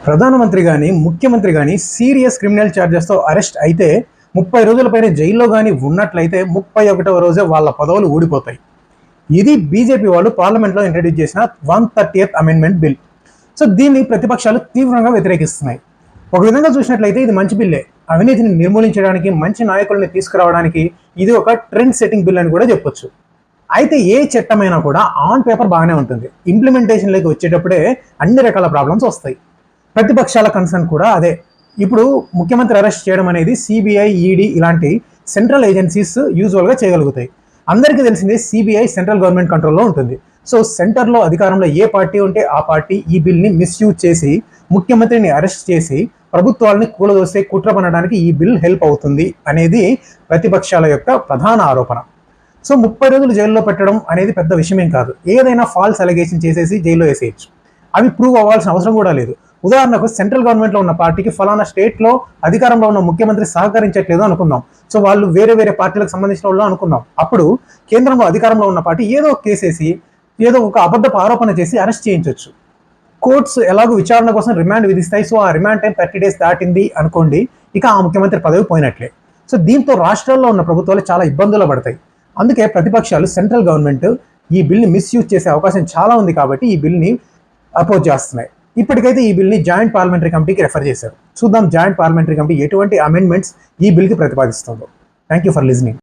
ప్రధానమంత్రి కానీ ముఖ్యమంత్రి కానీ సీరియస్ క్రిమినల్ ఛార్జెస్తో అరెస్ట్ అయితే 30 రోజుల పైన జైల్లో కానీ ఉన్నట్లయితే 31వ రోజే వాళ్ళ పదవులు ఊడిపోతాయి. ఇది బీజేపీ వాళ్ళు పార్లమెంట్లో ఇంట్రడ్యూస్ చేసిన 130th అమెండ్మెంట్ బిల్. సో దీన్ని ప్రతిపక్షాలు తీవ్రంగా వ్యతిరేకిస్తున్నాయి. ఒక విధంగా చూసినట్లయితే ఇది మంచి బిల్లే. అవినీతిని నిర్మూలించడానికి, మంచి నాయకుల్ని తీసుకురావడానికి ఇది ఒక ట్రెండ్ సెట్టింగ్ బిల్ అని కూడా చెప్పొచ్చు. అయితే ఏ చట్టమైనా కూడా ఆన్ పేపర్ బాగానే ఉంటుంది, ఇంప్లిమెంటేషన్లోకి వచ్చేటప్పుడే అన్ని రకాల ప్రాబ్లమ్స్ వస్తాయి. ప్రతిపక్షాల కన్సర్న్ కూడా అదే. ఇప్పుడు ముఖ్యమంత్రి అరెస్ట్ చేయడం అనేది సిబిఐ, ఈడీ ఇలాంటి సెంట్రల్ ఏజెన్సీస్ యూజువల్గా చేయగలుగుతాయి. అందరికీ తెలిసిందే సిబిఐ సెంట్రల్ గవర్నమెంట్ కంట్రోల్లో ఉంటుంది. సో సెంటర్లో అధికారంలో ఏ పార్టీ ఉంటే ఆ పార్టీ ఈ బిల్ని మిస్యూజ్ చేసి ముఖ్యమంత్రిని అరెస్ట్ చేసి ప్రభుత్వాలని కూలదోసే కుట్ర పనడానికి ఈ బిల్ హెల్ప్ అవుతుంది అనేది ప్రతిపక్షాల యొక్క ప్రధాన ఆరోపణ. సో 30 రోజులు జైల్లో పెట్టడం అనేది పెద్ద విషయమేం కాదు. ఏదైనా ఫాల్స్ అలిగేషన్ చేసేసి జైల్లో వేసేయచ్చు. అవి ప్రూవ్ అవ్వాల్సిన అవసరం కూడా లేదు. ఉదాహరణకు సెంట్రల్ గవర్నమెంట్లో ఉన్న పార్టీకి ఫలానా స్టేట్లో అధికారంలో ఉన్న ముఖ్యమంత్రి సహకరించట్లేదు అనుకుందాం. సో వాళ్ళు వేరే వేరే పార్టీలకు సంబంధించిన వాళ్ళు అనుకుందాం. అప్పుడు కేంద్రంలో అధికారంలో ఉన్న పార్టీ ఏదో ఒక కేసేసి ఏదో ఒక అబద్ధపు ఆరోపణ చేసి అరెస్ట్ చేయించవచ్చు. కోర్ట్స్ ఎలాగో విచారణ కోసం రిమాండ్ విధిస్తాయి. సో ఆ రిమాండ్ టైం 30 days దాటింది అనుకోండి, ఇక ఆ ముఖ్యమంత్రి పదవి పోయినట్లే. సో దీంతో రాష్ట్రాల్లో ఉన్న ప్రభుత్వాలు చాలా ఇబ్బందులు పడతాయి. అందుకే ప్రతిపక్షాలు సెంట్రల్ గవర్నమెంట్ ఈ బిల్ని మిస్యూజ్ చేసే అవకాశం చాలా ఉంది కాబట్టి ఈ బిల్ని అపోజ్ చేస్తున్నాయి. ఇప్పటికైతే ఈ బిల్ని జాయింట్ పార్లమెంటరీ కమిటీకి రెఫర్ చేశారు. చూద్దాం జాయింట్ పార్లమెంటరీ కమిటీ ఎటువంటి అమెండ్మెంట్స్ ఈ బిల్కి ప్రతిపాదిస్తుందో. Thank you for listening.